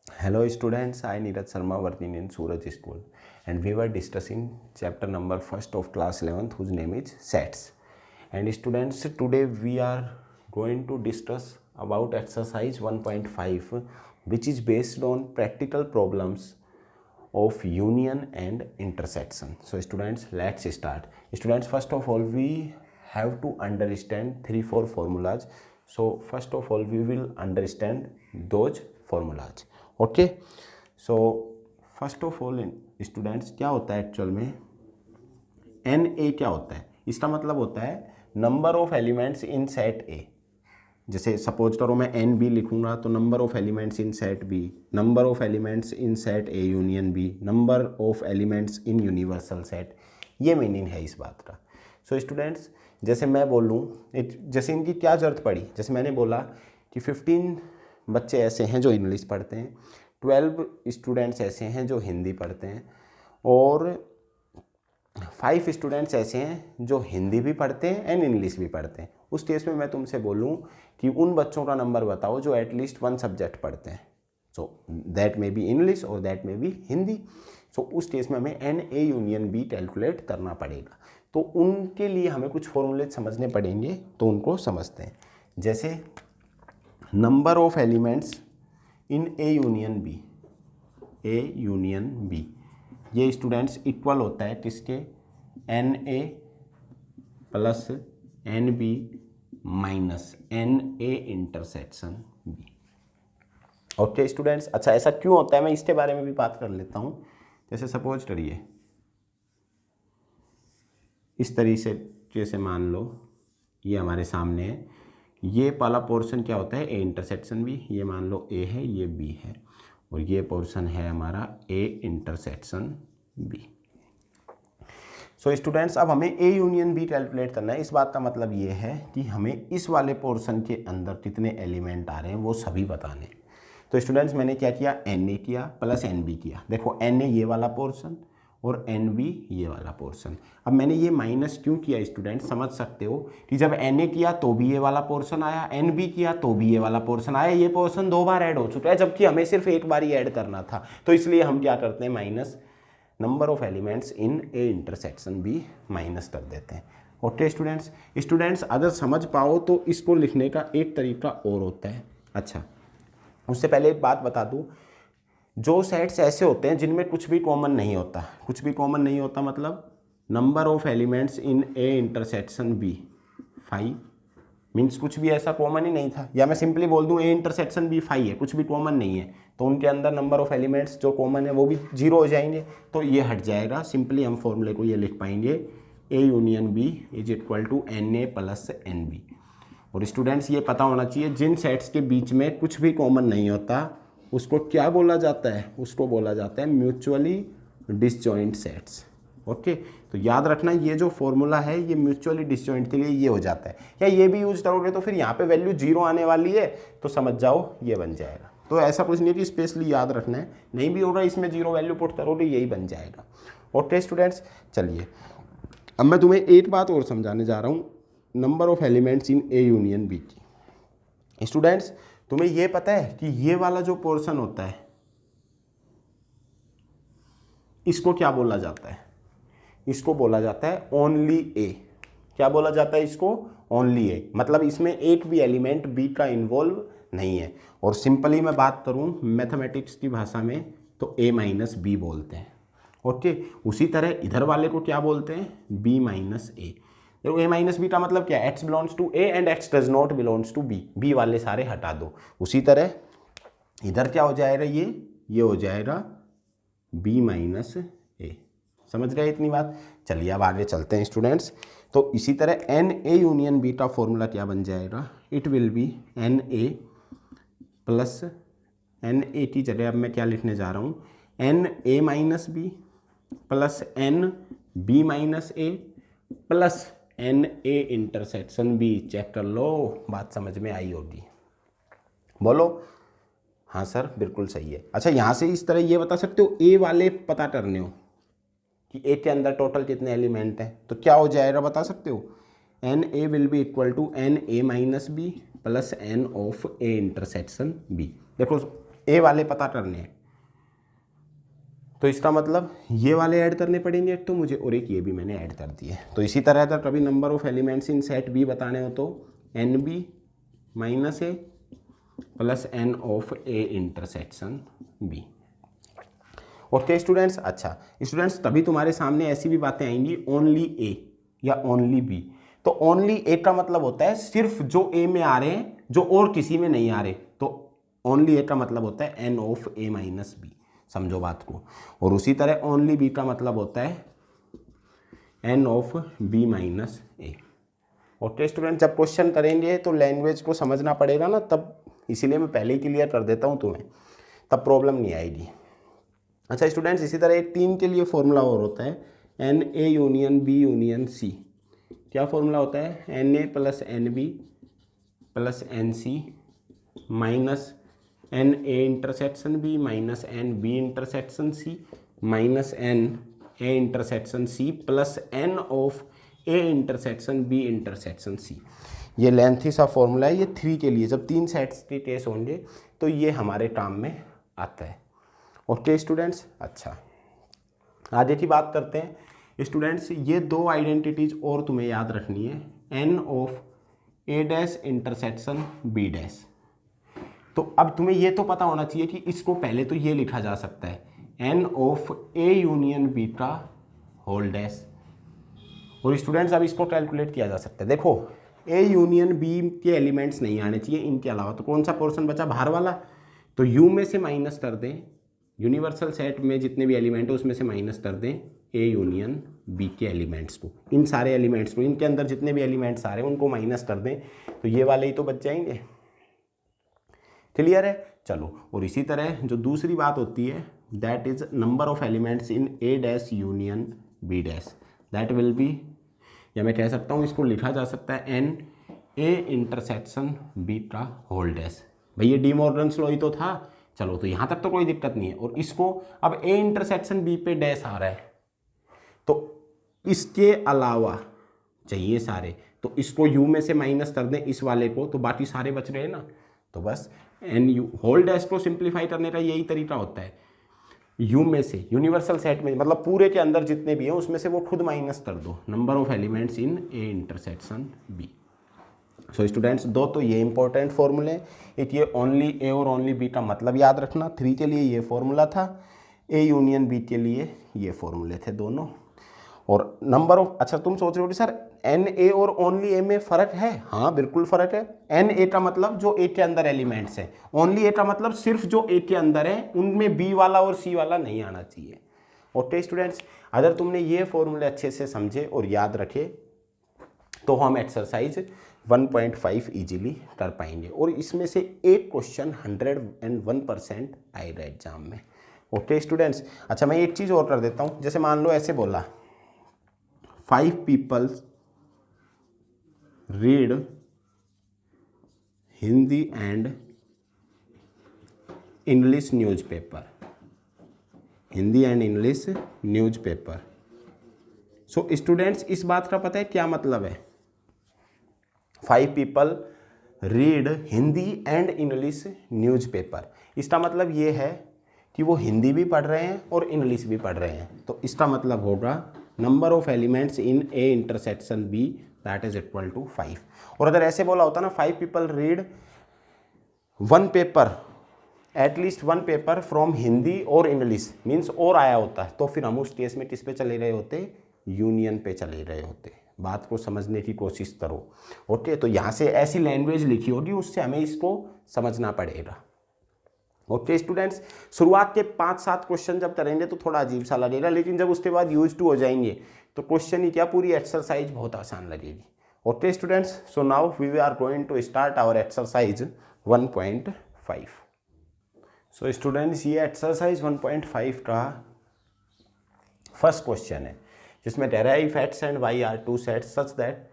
Hello students, I Neeraj Sharma working in Suraj School and we were discussing chapter number first of class 11th whose name is sets. And students, today we are going to discuss about exercise 1.5 which is based on practical problems of union and intersection. So students, let's start. Students, first of all we have to understand 3-4 formulas. So first of all we will understand those formulas. Okay, so first of all students, क्या होता है actual में N A क्या होता है? इसका मतलब होता है number of elements in set A. जैसे सपोज करो मैं एन बी लिखूंगा तो number of elements in set B, number of elements in set A union B, number of elements in universal set. ये मीनिंग है इस बात का। सो स्टूडेंट्स, जैसे मैं बोलूँ, जैसे इनकी क्या जरूरत पड़ी, जैसे मैंने बोला कि 15 बच्चे ऐसे हैं जो इंग्लिश पढ़ते हैं, 12 स्टूडेंट्स ऐसे हैं जो हिंदी पढ़ते हैं और 5 स्टूडेंट्स ऐसे हैं जो हिंदी भी पढ़ते हैं एंड इंग्लिश भी पढ़ते हैं। उस केस में मैं तुमसे बोलूं कि उन बच्चों का नंबर बताओ जो एटलीस्ट 1 सब्जेक्ट पढ़ते हैं। So that may be English और that may be Hindi. So उस केस में हमें N A union B calculate करना पड़ेगा। तो उनके लिए हमें कुछ फॉर्मूले समझने पड़ेंगे, तो उनको समझते हैं। जैसे number of elements in A union B, A union B, ये स्टूडेंट्स इक्वल होता है किसके? N A plus N B minus N A intersection B. Okay students, अच्छा ऐसा क्यों होता है मैं इसके बारे में भी बात कर लेता हूँ। जैसे सपोज करिए इस तरीके से मान लो ये हमारे सामने है, ये वाला पोर्शन क्या होता है? A intersection B. ये मान लो ए है, ये बी है और ये पोर्शन है हमारा A intersection B. So students, अब हमें ए यूनियन बी कैलकुलेट करना है। इस बात का मतलब ये है कि हमें इस वाले पोर्शन के अंदर कितने एलिमेंट आ रहे हैं वो सभी बताने। तो स्टूडेंट्स, मैंने क्या किया? एन ए किया प्लस एन बी किया। देखो एन ए ये वाला पोर्शन और एन बी ये वाला पोर्शन। अब मैंने ये माइनस क्यों किया स्टूडेंट, समझ सकते हो कि जब एन ए किया तो भी ये वाला पोर्शन आया, एन बी किया तो भी ये वाला पोर्शन आया। ये पोर्शन 2 बार ऐड हो चुका है जबकि हमें सिर्फ एक बार ही ऐड करना था। तो इसलिए हम क्या करते हैं? Minus number of elements in A intersection B minus कर देते हैं। ओके स्टूडेंट्स, अगर समझ पाओ तो इसको लिखने का एक तरीका और होता है। अच्छा, उससे पहले एक बात बता दूँ, जो सेट्स ऐसे होते हैं जिनमें कुछ भी कॉमन नहीं होता, कुछ भी कॉमन नहीं होता मतलब number of elements in A intersection B 5 means कुछ भी ऐसा कॉमन ही नहीं था, या मैं सिंपली बोल दूं ए इंटरसेक्शन बी 5 है, कुछ भी कॉमन नहीं है, तो उनके अंदर नंबर ऑफ एलिमेंट्स जो कॉमन है वो भी 0 हो जाएंगे, तो ये हट जाएगा। सिंपली हम फॉर्मूले को ये लिख पाएंगे, A union B is equal to N A plus N B. और स्टूडेंट्स, ये पता होना चाहिए जिन सेट्स के बीच में कुछ भी कॉमन नहीं होता उसको क्या बोला जाता है? उसको बोला जाता है म्यूचुअली डिसजॉइंट सेट्स। ओके, तो याद रखना ये जो फॉर्मूला है ये म्यूचुअली डिसजॉइंट के लिए ये हो जाता है। या ये भी यूज करोगे तो फिर यहाँ पे वैल्यू 0 आने वाली है तो समझ जाओ ये बन जाएगा। तो ऐसा कुछ नहीं कि स्पेशली याद रखना है, नहीं भी होगा इसमें 0 वैल्यू पुट करोगे यही बन जाएगा। ओके स्टूडेंट्स, चलिए अब मैं तुम्हें एक बात और समझाने जा रहा हूँ, number of elements in A union B की। स्टूडेंट्स, तुम्हें ये पता है कि ये वाला जो पोर्शन होता है इसको क्या बोला जाता है? इसको बोला जाता है ओनली ए। क्या बोला जाता है इसको? ओनली ए, मतलब इसमें एक भी एलिमेंट बी का इन्वॉल्व नहीं है। और सिंपली मैं बात करूं मैथमेटिक्स की भाषा में तो ए माइनस बी बोलते हैं। ओके, उसी तरह इधर वाले को क्या बोलते हैं? B minus A. देखो ए माइनस बी का मतलब क्या है? X belongs to A and X does not belongs to B. B वाले सारे हटा दो। उसी तरह इधर क्या हो जाएगा? ये हो जाएगा बी माइनस ए। समझ रहे इतनी बात? चलिए अब आगे चलते हैं स्टूडेंट्स। तो इसी तरह एन ए यूनियन बी का फॉर्मूला क्या बन जाएगा? It will be N A plus N A की जगह अब मैं क्या लिखने जा रहा हूँ? N A minus B plus N B minus A plus N A intersection B. Check कर लो, बात समझ में आई होगी। बोलो हाँ सर बिल्कुल सही है। अच्छा, यहाँ से इस तरह ये बता सकते हो ए वाले पता करने हो कि ए के अंदर टोटल कितने एलिमेंट हैं, तो क्या हो जाएगा बता सकते हो? N A will be equal to N A minus B plus N of A intersection B. देखो ए वाले पता करने हैं, तो इसका मतलब ये वाले ऐड करने पड़ेंगे तो मुझे, और एक ये भी मैंने ऐड कर दिए। तो इसी तरह अगर कभी number of elements in set B बताने हो तो N B minus A plus N of A intersection B. Okay students, अच्छा स्टूडेंट्स तभी तुम्हारे सामने ऐसी भी बातें आएंगी ओनली ए या ओनली बी। तो ओनली ए का मतलब होता है सिर्फ जो ए में आ रहे हैं, जो और किसी में नहीं आ रहे। तो ओनली ए का मतलब होता है N of A minus B, समझो बात को। और उसी तरह ओनली बी का मतलब होता है N of B minus A. Okay student, जब क्वेश्चन करेंगे तो लैंग्वेज को समझना पड़ेगा ना, तब इसीलिए मैं पहले ही क्लियर कर देता हूँ तुम्हें, तब प्रॉब्लम नहीं आएगी। अच्छा स्टूडेंट्स, इसी तरह एक टीम के लिए फॉर्मूला और होता है N A union B union C. क्या फॉर्मूला होता है? N A plus N B plus N C minus N A intersection B minus N B intersection C minus N A intersection C plus N of A intersection B intersection C. ये lengthy सा formula है, ये 3 के लिए। जब 3 sets के case होंगे तो ये हमारे काम में आता है। ओके स्टूडेंट्स, अच्छा आगे की बात करते हैं स्टूडेंट्स। ये 2 आइडेंटिटीज और तुम्हें याद रखनी है, N of A dash intersection B dash. तो अब तुम्हें ये तो पता होना चाहिए कि इसको पहले तो ये लिखा जा सकता है N of A union B का होल डैश। और स्टूडेंट्स अब इसको कैलकुलेट किया जा सकता है। देखो ए यूनियन बी के एलिमेंट्स नहीं आने चाहिए इनके अलावा, तो कौन सा पोर्शन बचा? बाहर वाला। तो यू में से माइनस कर दें, यूनिवर्सल सेट में जितने भी एलिमेंट है उसमें से माइनस कर दें ए यूनियन बी के एलिमेंट्स को, इन सारे एलिमेंट्स को, इनके अंदर जितने भी एलिमेंट्स आ रहे हैं उनको माइनस कर दें, तो ये वाले ही तो बच जाएंगे। क्लियर है? चलो, और इसी तरह जो दूसरी बात होती है that is number of elements in A dash union B dash, that will be, या मैं कह सकता हूँ इसको लिखा जा सकता है एन ए इंटरसेक्शन बी का होल डैश। भाई ये डी मॉर्गन्स लॉ ही तो था। चलो, तो यहाँ तक तो कोई दिक्कत नहीं है। और इसको अब ए इंटरसेक्शन बी पे डैश आ रहा है, तो इसके अलावा चाहिए सारे, तो इसको यू में से माइनस कर दें इस वाले को, तो बाकी सारे बच रहे हैं ना। तो बस एन यू होल डैश को सिंप्लीफाई करने का यही तरीका होता है, यू में से यूनिवर्सल सेट में, मतलब पूरे के अंदर जितने भी हैं उसमें से वो खुद माइनस कर दो, number of elements in A intersection B. So students, 2 तो ये इंपॉर्टेंट फॉर्मूले, एक ये ओनली ए और ओनली बी का मतलब याद रखना। 3 के लिए ये फॉर्मूला था, ए यूनियन बी के लिए ये फॉर्मूले थे दोनों। और नंबर ऑफ, अच्छा तुम सोच रहे हो कि सर एन ए और ओनली ए में फ़र्क है? हाँ बिल्कुल फ़र्क है। एन ए का मतलब जो ए के अंदर एलिमेंट्स हैं, ओनली ए का मतलब सिर्फ जो ए के अंदर है, उनमें बी वाला और सी वाला नहीं आना चाहिए। ओके स्टूडेंट्स, अगर तुमने ये फॉर्मूले अच्छे से समझे और याद रखे तो हम एक्सरसाइज 1.5 इजीली कर पाएंगे, और इसमें से एक क्वेश्चन 101% आएगा एग्जाम में। ओके स्टूडेंट्स, अच्छा मैं एक चीज़ और कर देता हूँ। जैसे मान लो ऐसे बोला 5 people read Hindi and English newspaper, Hindi and English newspaper. So students, इस बात का पता है क्या मतलब है? 5 people read Hindi and English newspaper, इसका मतलब ये है कि वो हिंदी भी पढ़ रहे हैं और इंग्लिश भी पढ़ रहे हैं। तो इसका मतलब होगा number of elements in A intersection B that is equal to 5। और अगर ऐसे बोला होता ना 5 people रीड 1 पेपर, एटलीस्ट 1 पेपर फ्रॉम हिंदी और इंग्लिश, मीन्स और आया होता है, तो फिर हम उस केस में किस पे चले रहे होते? यूनियन पे चले रहे होते। बात को समझने की कोशिश करो। ओके, तो यहाँ से ऐसी लैंग्वेज लिखी होगी, उससे हमें इसको समझना पड़ेगा। ओके स्टूडेंट्स, शुरुआत के 5-7 क्वेश्चन जब करेंगे तो थोड़ा अजीब सा लगेगा, लेकिन जब उसके बाद यूज टू हो जाएंगे तो क्वेश्चन ही क्या, पूरी एक्सरसाइज बहुत आसान लगेगी। Okay students, so now we are going to start our exercise 1.5। So students, ये एक्सरसाइज 1.5 का फर्स्ट क्वेश्चन है, जिसमें कह रहा है if X and Y are 2 sets such that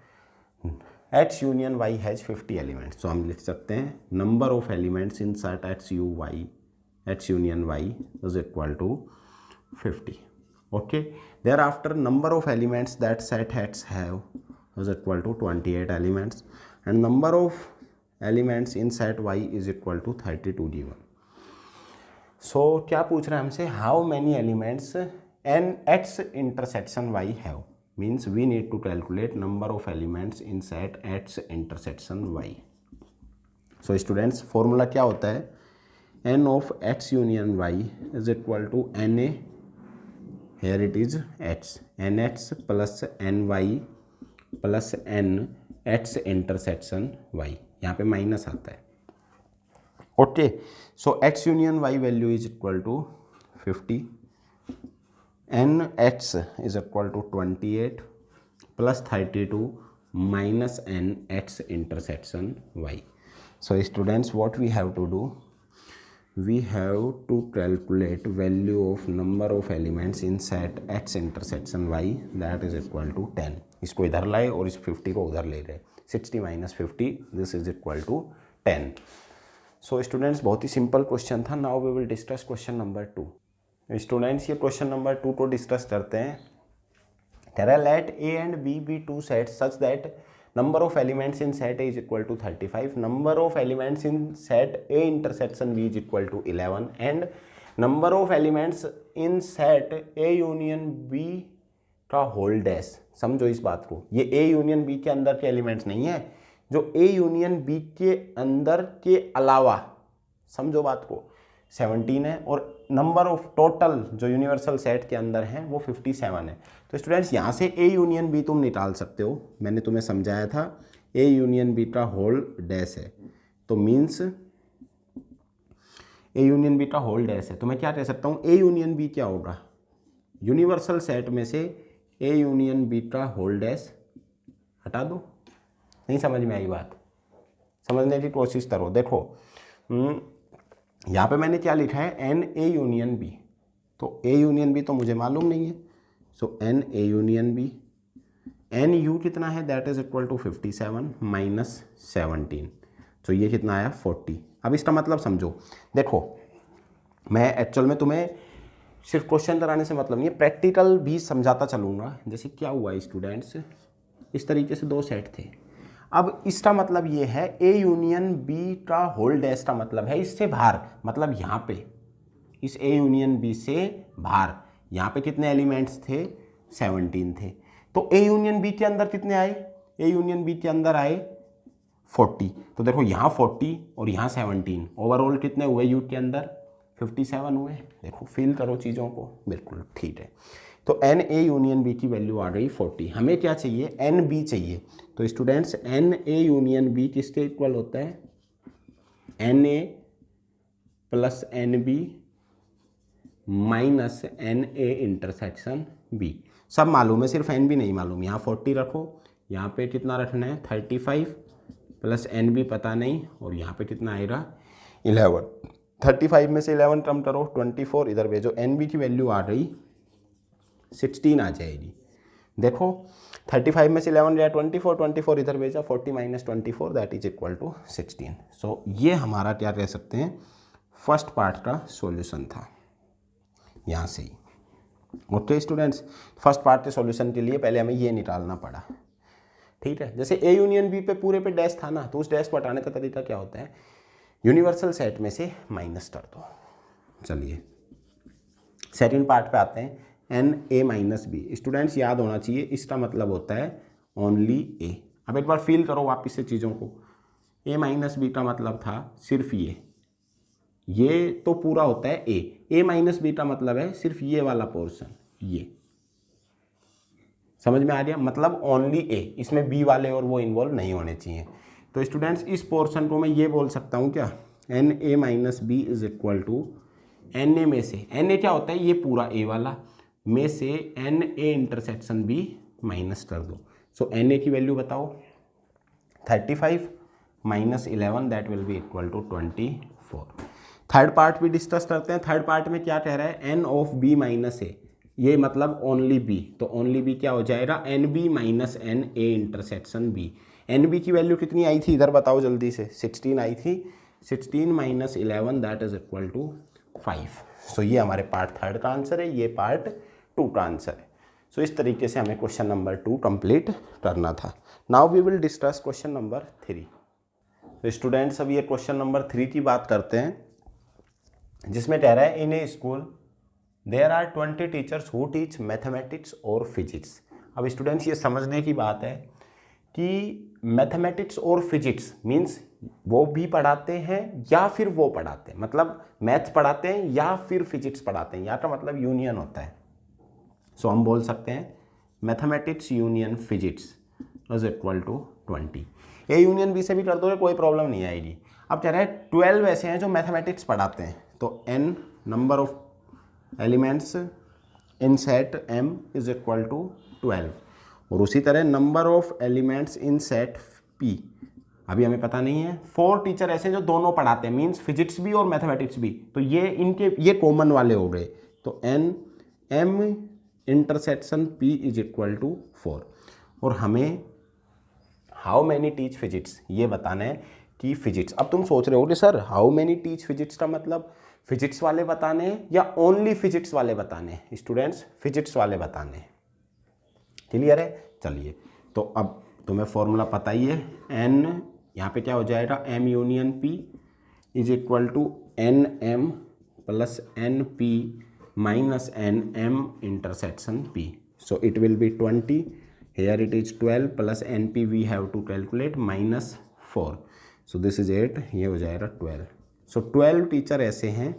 X यूनियन Y हैज़ 50 एलिमेंट्स। तो हम लिख सकते हैं number of elements in set X यूनियन Y is equal to 50। Okay, thereafter number of elements that set X have is equal to 28 elements and number of elements in set Y is equal to 32 given. So क्या पूछ रहा है हमसे, how many elements in X intersection Y have, means we need to calculate number of elements in set X intersection Y. So students formula क्या होता है, N of X union Y is equal to N A, here it is X, n X plus n Y plus N X intersection Y, यहाँ पे minus आता है। Okay, so X union Y value is equal to 50, N X is equal to 28 plus 32 minus N X intersection Y. So students, what we have to do, we have to calculate value of number of elements in set x intersection y, that is equal to 10। इसको इधर लाए और इस 50 को उधर ले रहे, 60 minus 50 this is equal to 10। So students बहुत ही सिंपल क्वेश्चन था। Now we will discuss question number 2। Students ये क्वेश्चन नंबर 2 को डिस्कस करते हैं। कह रहा है let A and B be two sets such that number of elements in set A is equal to 35, number of elements in set A intersection B is equal to 11 and number of elements in set A union B का whole dash. समझो इस बात को, ये A union B के अंदर के elements नहीं है, जो A यूनियन B के अंदर के अलावा, समझो बात को, 17 है और नंबर ऑफ टोटल जो यूनिवर्सल सेट के अंदर हैं वो 57 है। तो स्टूडेंट्स यहाँ से ए यूनियन बी तुम निकाल सकते हो, मैंने तुम्हें समझाया था ए यूनियन बी का होल डैश है, तो मीन्स ए यूनियन बी का होल डैश है, तो मैं क्या कह सकता हूँ ए यूनियन बी क्या होगा, यूनिवर्सल सेट में से ए यूनियन बी का होल डैश हटा दो। नहीं समझ में आई बात, समझने की कोशिश करो। देखो यहाँ पे मैंने क्या लिखा है, एन ए यूनियन बी, तो ए यूनियन बी तो मुझे मालूम नहीं है, so n A union B, n U कितना है, that is equal to 57 minus 17, तो ये कितना आया 40। अब इसका मतलब समझो, देखो मैं एक्चुअल में तुम्हें सिर्फ क्वेश्चन कराने से मतलब नहीं है, प्रैक्टिकल भी समझाता चलूँगा। जैसे क्या हुआ स्टूडेंट्स, इस तरीके से दो सेट थे, अब इसका मतलब ये है ए यूनियन बी का होल डैश का मतलब है इससे बाहर, मतलब यहाँ पे इस ए यूनियन बी से बाहर यहाँ पे कितने एलिमेंट्स थे, 17 थे। तो ए यूनियन बी के अंदर कितने आए, ए यूनियन बी के अंदर आए 40, तो देखो यहाँ 40 और यहाँ 17, ओवरऑल कितने हुए यू के अंदर 57 हुए। देखो फील करो चीज़ों को, बिल्कुल ठीक है। तो एन ए यूनियन बी की वैल्यू आ गई 40, हमें क्या चाहिए, एन बी चाहिए। तो students N A union B किसके इक्वल होता है, N A plus N B minus N A intersection B. सब मालूम है, सिर्फ एन बी नहीं मालूम। यहाँ 40 रखो, यहाँ पे कितना रखना है 35 प्लस एन बी पता नहीं, और यहाँ पे कितना आएगा 11। 35 में से 11 कम करो 24, इधर भेजो, एन बी की वैल्यू आ रही 16 आ जाएगी। देखो 35 में से 11 गया 24, 24 इधर भेजा, 40 minus 24 that is equal to 16। So ये हमारा क्या कह सकते हैं, फर्स्ट पार्ट का सॉल्यूशन था यहाँ से ही। ओके स्टूडेंट्स, फर्स्ट पार्ट के सॉल्यूशन के लिए पहले हमें ये निकालना पड़ा, ठीक है। जैसे ए यूनियन बी पे पूरे पे डैश था ना, तो उस डैश को हटाने का तरीका क्या होता है, यूनिवर्सल सेट में से माइनस कर दो। चलिए सेकंड पार्ट पे आते हैं, n A minus B. Students याद होना चाहिए, इसका मतलब होता है ओनली ए। अब एक बार फील करो वापस से चीज़ों को, ए माइनस बी का मतलब था सिर्फ ये तो पूरा होता है ए माइनस बी का मतलब है सिर्फ ये वाला पोर्शन, ये समझ में आ गया, मतलब ओनली ए, इसमें बी वाले और वो इन्वॉल्व नहीं होने चाहिए। तो स्टूडेंट्स इस पोर्शन को मैं ये बोल सकता हूँ क्या, n A minus B is equal to N A में से, एन ए क्या होता है ये पूरा ए वाला में से n A intersection B minus कर दो। सो एन ए की वैल्यू बताओ, 35 minus 11 that will be equal to 24। Third part भी डिस्कस करते हैं। थर्ड पार्ट में क्या कह रहा है, N of B minus A, ये मतलब ओनली बी, तो ओनली बी क्या हो जाएगा, n B minus N A intersection B. N B की वैल्यू कितनी आई थी इधर बताओ जल्दी से, 16 आई थी, 16 minus 11 that is equal to 5। सो ये हमारे पार्ट थर्ड का आंसर है, ये पार्ट टू का आंसर है। सो इस तरीके से हमें क्वेश्चन नंबर 2 कंप्लीट करना था। Now we will discuss question number 3। तो स्टूडेंट्स अब ये क्वेश्चन नंबर 3 की बात करते हैं। जिसमें कह रहा है in a school there are 20 teachers who teach mathematics और फिजिक्स। अब स्टूडेंट्स ये समझने की बात है कि मैथमेटिक्स और फिजिक्स मीन्स वो भी पढ़ाते हैं या फिर वो पढ़ाते हैं, मतलब मैथ्स पढ़ाते हैं या फिर फिजिक्स पढ़ाते हैं, या का मतलब यूनियन होता है। सो हम बोल सकते हैं mathematics union physics is equal to 20। A union B से भी कर दोगे कोई प्रॉब्लम नहीं आएगी। अब कह रहा है 12 ऐसे हैं जो मैथमेटिक्स पढ़ाते हैं, तो n number of elements in set m is equal to 12, और उसी तरह number of elements in set p अभी हमें पता नहीं है। 4 टीचर ऐसे जो दोनों पढ़ाते हैं मीन्स फिजिक्स भी और मैथमेटिक्स भी, तो ये इनके ये कॉमन वाले हो गए, तो n m intersection p is equal to 4। और हमें हाउ मैनी टीच फिजिक्स ये बताना है कि फिजिक्स। अब तुम सोच रहे हो कि sir how many teach physics का मतलब फिजिक्स वाले बताने हैं या ओनली फिजिक्स वाले बताने हैं? स्टूडेंट्स फिजिक्स वाले बताने हैं, क्लियर है? चलिए, तो अब तुम्हें फॉर्मूला पता ही है, n यहाँ पे क्या हो जाएगा, m union p is equal to n M plus n P minus n M intersection p। So it will be 20, here it is 12 plus n P we have to calculate minus 4, so this is 8, ये हो जाएगा 12। सो 12 teacher ऐसे हैं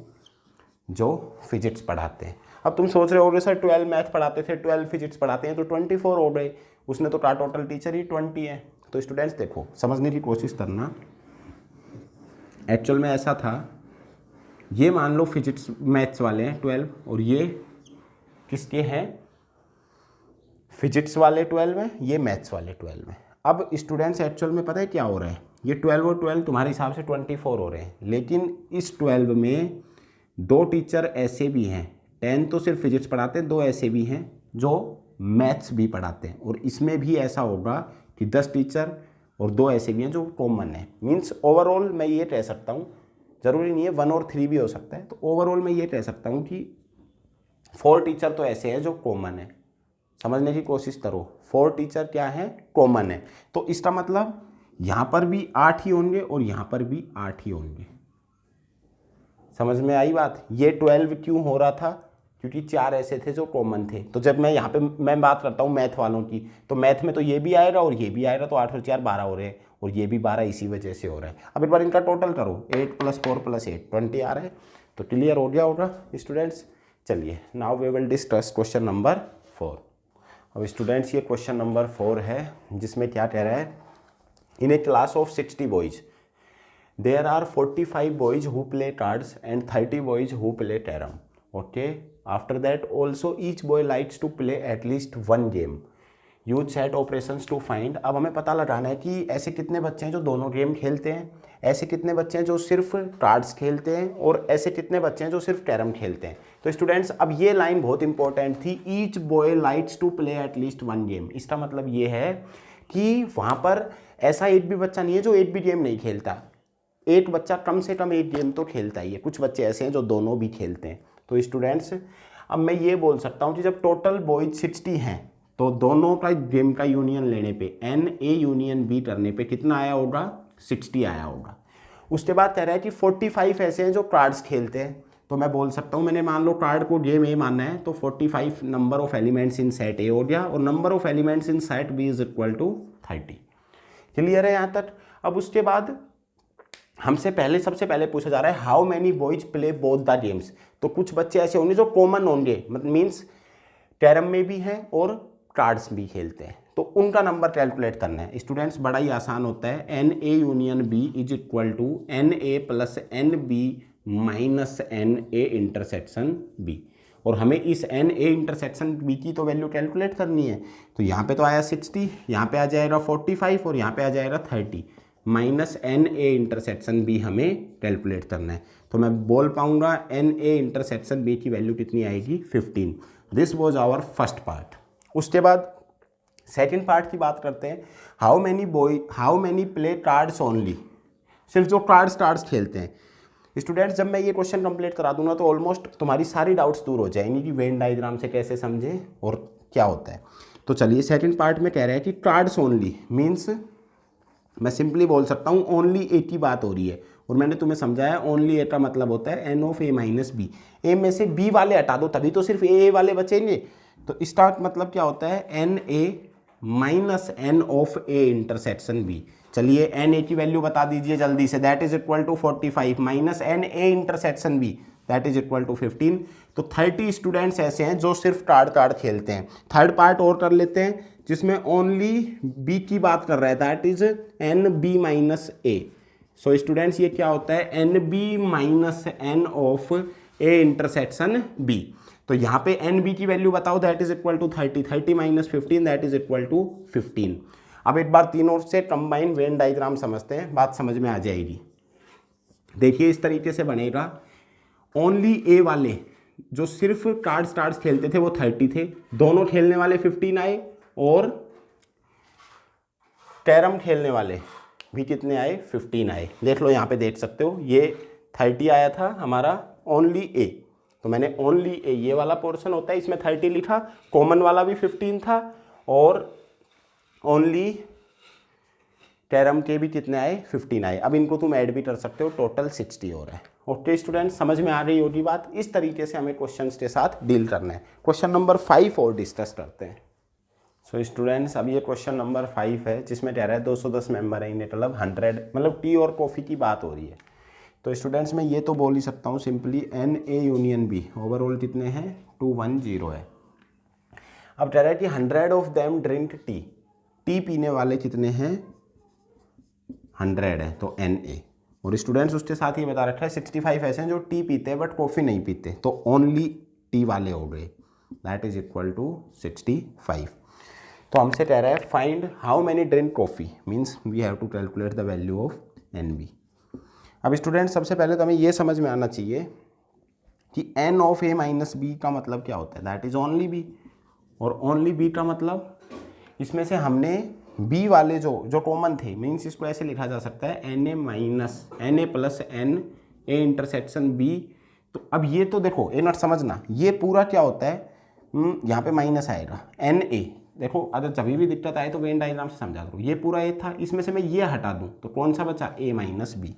जो physics पढ़ाते हैं। अब तुम सोच रहे होगे सर 12 मैथ पढ़ाते थे, 12 फिजिक्स पढ़ाते हैं, तो 24 हो गए, उसने तो कहा टोटल टीचर ही 20 है। तो स्टूडेंट्स देखो समझने की कोशिश करना, एक्चुअल में ऐसा था, ये मान लो फिजिक्स मैथ्स वाले हैं 12 और ये किसके हैं, फिजिक्स वाले 12 हैं, ये मैथ्स वाले 12 हैं। अब स्टूडेंट्स एक्चुअल में पता है क्या हो रहा है, ये 12 और 12 तुम्हारे हिसाब से 24 हो रहे हैं, लेकिन इस 12 में 2 टीचर ऐसे भी हैं, 10 तो सिर्फ फिजिक्स पढ़ाते हैं, 2 ऐसे भी हैं जो मैथ्स भी पढ़ाते हैं, और इसमें भी ऐसा होगा कि 10 टीचर और 2 ऐसे भी हैं जो कॉमन है। मीन्स ओवरऑल मैं ये कह सकता हूँ, ज़रूरी नहीं है 1 और 3 भी हो सकता है, तो ओवरऑल मैं ये कह सकता हूँ कि 4 टीचर तो ऐसे हैं जो कॉमन है। समझने की कोशिश करो, 4 टीचर क्या है, कॉमन है, तो इसका मतलब यहाँ पर भी 8 ही होंगे और यहाँ पर भी 8 ही होंगे। समझ में आई बात? ये 12 क्यों हो रहा था, क्योंकि 4 ऐसे थे जो कॉमन थे। तो जब मैं यहाँ पे मैं बात करता हूँ मैथ वालों की, तो मैथ में तो ये भी आएगा और ये भी आएगा, तो 8 और 4 12 हो रहे हैं, और ये भी 12 इसी वजह से हो रहा है। अब एक बार इनका टोटल करो, 8 + 4 + 8 20 आ रहा है, तो क्लियर हो गया होगा स्टूडेंट्स। चलिए now we will discuss question number 4। अब स्टूडेंट्स ये क्वेश्चन नंबर 4 है, जिसमें क्या कह रहा है, in a class of 60 boys there are 45 boys who play cards and 30 boys who play carrom. Okay, after that also each boy likes to play at least 1 game, use set operations to find. अब हमें पता लगाना है कि ऐसे कितने बच्चे हैं जो दोनों गेम खेलते हैं, ऐसे कितने बच्चे हैं जो सिर्फ कार्ड्स खेलते हैं, और ऐसे कितने बच्चे हैं जो सिर्फ कैरम खेलते हैं। तो स्टूडेंट्स अब ये लाइन बहुत इंपॉर्टेंट थी, each boy likes to play at least 1 game. इसका मतलब ये है कि वहाँ पर ऐसा एक भी बच्चा नहीं है जो एक भी गेम नहीं खेलता, एक बच्चा कम से कम एक गेम तो खेलता ही है। कुछ बच्चे ऐसे हैं जो दोनों भी खेलते हैं। तो स्टूडेंट्स अब मैं ये बोल सकता हूँ कि जब टोटल बॉयज 60 हैं, तो दोनों का गेम का यूनियन लेने पे, एन ए यूनियन बी करने पे कितना आया होगा, 60 आया होगा। उसके बाद कह रहा है कि 45 ऐसे हैं जो कार्ड्स खेलते हैं, तो मैं बोल सकता हूँ, मैंने मान लो कार्ड को गेम ए मानना है, तो 45 number of elements in set A हो गया, और number of elements in set B is equal to 30। Clear है यहाँ तक? अब उसके बाद हमसे पहले सबसे पहले पूछा जा रहा है how many boys play both the games. तो कुछ बच्चे ऐसे होंगे जो कॉमन होंगे, मतलब मीन्स कैरम में भी हैं और कार्ड्स भी खेलते हैं, तो उनका नंबर कैलकुलेट करना है। स्टूडेंट्स बड़ा ही आसान होता है, N A union B is equal to N A plus N B minus N A intersection B, और हमें इस एन ए इंटरसेक्शन बी की तो वैल्यू कैलकुलेट करनी है। तो यहाँ पे तो आया 60, यहाँ पे आ जाएगा 45 और यहाँ पे आ जाएगा 30, minus N A intersection B हमें कैलकुलेट करना है। तो मैं बोल पाऊंगा एन ए इंटरसेक्शन बी की वैल्यू कितनी आएगी, 15। This was our first part. उसके बाद सेकेंड पार्ट की बात करते हैं, how many play cards only, सिर्फ जो कार्ड्स खेलते हैं। स्टूडेंट्स जब मैं ये क्वेश्चन कंप्लीट करा दूंगा तो ऑलमोस्ट तुम्हारी सारी डाउट्स दूर हो जाएंगी कि वेन डायग्राम से कैसे समझे और क्या होता है। तो चलिए सेकंड पार्ट में कह रहे हैं कि कार्ड्स ओनली मीन्स मैं सिंपली बोल सकता हूँ ओनली एक ही बात हो रही है, और मैंने तुम्हें समझाया ओनली ए का मतलब होता है N of A minus B. A में से बी वाले हटा दो तभी तो सिर्फ ए वाले बचेंगे। तो इसका मतलब क्या होता है N A minus n of A intersection B. चलिए एन ए की वैल्यू बता दीजिए जल्दी से, that is equal to 45 minus N A intersection B that is equal to 15। तो 30 स्टूडेंट्स ऐसे हैं जो सिर्फ कार्ड खेलते हैं। थर्ड पार्ट और कर लेते हैं जिसमें ओनली बी की बात कर रहा है, that is n B minus A. So students ये क्या होता है n B minus n of A intersection B. तो यहाँ पे एन बी की वैल्यू बताओ, that is equal to 30, 30 minus 15 that is equal to 15। अब एक बार तीनों से कंबाइन वेन डायग्राम समझते हैं, बात समझ में आ जाएगी। देखिए इस तरीके से बनेगा, ओनली ए वाले जो सिर्फ कार्ड्स खेलते थे वो 30 थे, दोनों खेलने वाले 15 आए और कैरम खेलने वाले भी कितने आए 15 आए। देख लो यहाँ पे देख सकते हो ये 30 आया था हमारा ओनली ए, तो मैंने ओनली ए ये वाला पोर्शन होता है इसमें 30 लिखा, कॉमन वाला भी 15 था और ओनली कैरम के भी कितने आए 15 आए। अब इनको तुम ऐड भी कर सकते हो, टोटल 60 हो रहा है। ओके स्टूडेंट्स समझ में आ रही होगी बात। इस तरीके से हमें क्वेश्चंस के साथ डील करना है। क्वेश्चन नंबर 5 और डिस्कस करते हैं। सो स्टूडेंट्स अब ये क्वेश्चन नंबर 5 है जिसमें कह रहा है 210 मेंबर है, इन्हें मतलब 100 मतलब टी और कॉफ़ी की बात हो रही है। तो स्टूडेंट्स मैं ये तो बोल ही सकता हूँ simply n A union B overall कितने हैं 210 है। अब कह रहा है कि 100 of them drink tea, T पीने वाले कितने हैं 100 है तो एन ए। और स्टूडेंट्स उसके साथ ही बता रखा है 65 ऐसे हैं जो टी पीते हैं बट कॉफ़ी नहीं पीते, तो ओनली टी वाले हो गए दैट इज इक्वल टू 65। तो हमसे कह रहा है find how many drink coffee, means we have to calculate the value of n B. अब स्टूडेंट सबसे पहले तो हमें ये समझ में आना चाहिए कि n of A minus B का मतलब क्या होता है, दैट इज ओनली बी। और ओनली बी का मतलब इसमें से हमने बी वाले जो कॉमन थे, मीन्स इसको ऐसे लिखा जा सकता है N A minus N A plus N A intersection B. तो अब ये तो देखो ए नॉट समझना, ये पूरा क्या होता है यहाँ पे माइनस आएगा एन ए। देखो अगर जब भी दिक्कत आए तो वेन डायग्राम से समझा दो, ये पूरा ए था, इसमें से मैं ये हटा दूँ तो कौन सा बचा ए माइनस बी।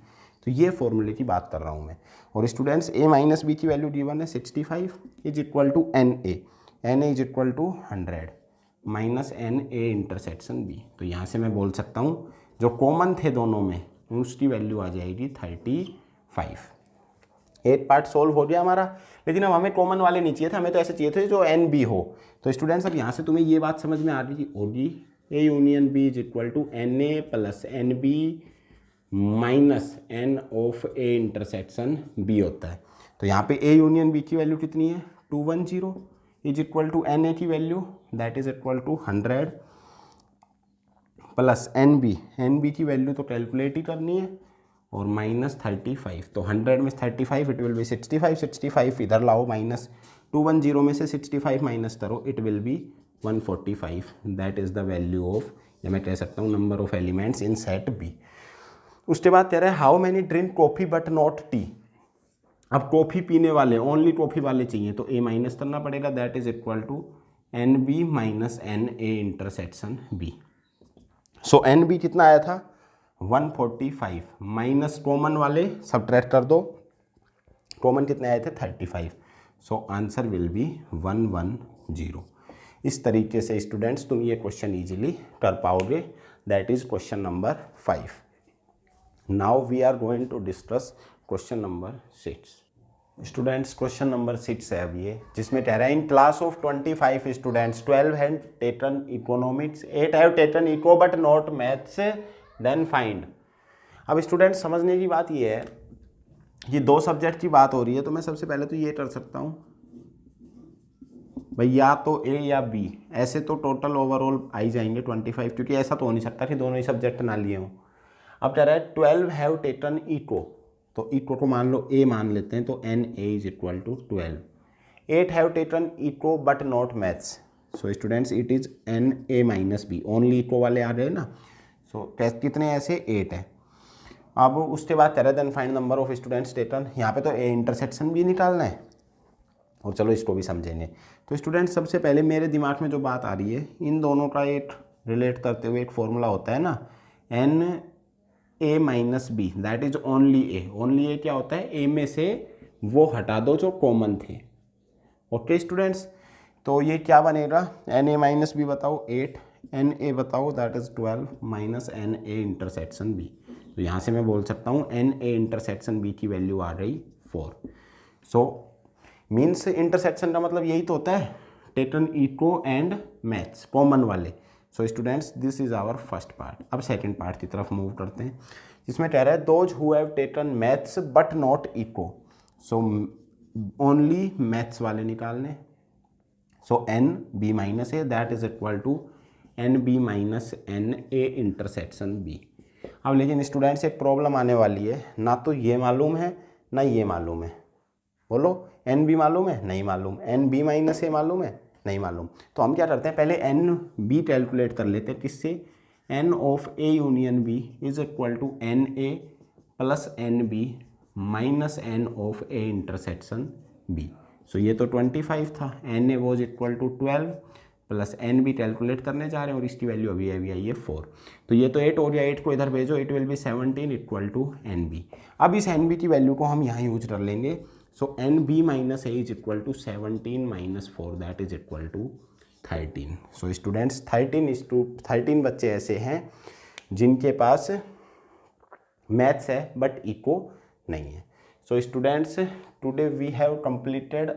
तो ये फॉर्मूले की बात कर रहा हूँ मैं। और स्टूडेंट्स ए माइनस बी की वैल्यू गिवन है 65 is equal to N A is equal to 100 minus N A intersection B. तो यहाँ से मैं बोल सकता हूँ जो कॉमन थे दोनों में उसकी वैल्यू आ जाएगी 35। एक पार्ट सोल्व हो गया हमारा, लेकिन अब हमें कॉमन वाले नहीं चाहिए थे, हमें तो ऐसे चाहिए थे जो एन बी हो। तो स्टूडेंट्स अब यहाँ से तुम्हें ये बात समझ में आ रही होगी A union B is equal to N A plus N B minus n of A intersection B होता है। तो यहाँ पे ए यूनियन बी की वैल्यू कितनी है 210 is equal to N A की value that is equal to 100 plus N B की वैल्यू तो कैलकुलेट ही करनी है और माइनस 35। तो 100 में 35 इट विल बी 65 इधर लाओ माइनस 210 में से 65 माइनस करो it will be 145 that is the value of, या मैं कह सकता हूँ number of elements in set B. उसके बाद कह रहा है how many drink coffee but not tea. अब कॉफ़ी पीने वाले ओनली कॉफ़ी वाले चाहिए तो ए माइनस करना पड़ेगा that is equal to n B minus N A intersection B. So n B कितना आया था 145 माइनस कॉमन वाले सब्ट्रैक्ट कर दो, कॉमन कितने आए थे 35। So answer will be 110। इस तरीके से स्टूडेंट्स तुम ये क्वेश्चन इजीली कर पाओगे, that is question number 5। Now we are going to discuss question number 6। Students question number 6 है अब ये, जिसमें कह रहा है in class of 25 students 12 have taken economics, 8 have taken eco but not maths, then find. अब स्टूडेंट्स समझने की बात ये है, ये दो सब्जेक्ट की बात हो रही है, तो मैं सबसे पहले तो ये कर सकता हूँ भाई या तो ए या बी, ऐसे तो टोटल ओवरऑल आ ही जाएंगे 25, क्योंकि ऐसा तो हो नहीं सकता कि दोनों ही सब्जेक्ट ना लिए हों। अब कह रहा है 12 हैव टेकन इको, तो इको को मान लो ए मान लेते हैं, तो N A is equal to 12। 8 have taken eco but not maths, so students it is n A minus B, only eco वाले आ रहे हैं ना। सो कितने ऐसे 8 है। अब उसके बाद कह रहा है then find number of students taken, यहाँ पे तो ए इंटरसेक्शन भी निकालना है और चलो इसको भी समझेंगे। तो स्टूडेंट्स सबसे पहले मेरे दिमाग में जो बात आ रही है, इन दोनों का एक रिलेट करते हुए एक फॉर्मूला होता है ना, n A minus B that is only A. Only A क्या होता है, ए में से वो हटा दो जो कॉमन थे। ओके स्टूडेंट्स, तो ये क्या बनेगा, एन ए माइनस बी बताओ 8, एन ए बताओ that is 12 minus N A intersection B. तो यहाँ से मैं बोल सकता हूँ एन ए इंटरसेक्शन बी की वैल्यू आ रही 4। सो मीन्स इंटरसेक्शन का मतलब यही तो होता है, taken eco and maths common वाले। So students this is our first part. अब सेकंड पार्ट की तरफ मूव करते हैं, जिसमें कह रहा है those who have taken maths but not eco. So only maths वाले निकालने। So n B minus A that is equal to n B minus N A intersection B. अब लेकिन स्टूडेंट्स एक प्रॉब्लम आने वाली है, ना तो ये मालूम है ना ये मालूम है। बोलो, एन बी मालूम है, नहीं मालूम, एन बी माइनस ए मालूम है, नहीं मालूम। तो हम क्या करते हैं, पहले एन बी कैलकुलेट कर लेते हैं। किससे, n of A union B is equal to N A plus N B minus n of A intersection B. So ये तो 25 था, n A was equal to 12 plus N B calculate करने जा रहे हैं और इसकी वैल्यू अभी आई है 4। तो ये तो 8 हो गया, 8 को इधर भेजो, 8 will be 17 equal to n B. अब इस एन बी की वैल्यू को हम यहाँ यूज कर लेंगे। So n B minus A is equal to 17 minus 4 that is equal to 13। So students 13 बच्चे ऐसे हैं जिनके पास मैथ्स है बट इको नहीं है। So students today we have completed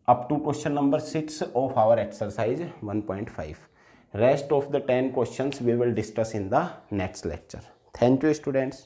up to question number 6 of our exercise 1.5. Rest of the 10 questions we will discuss in the next lecture. Thank you students.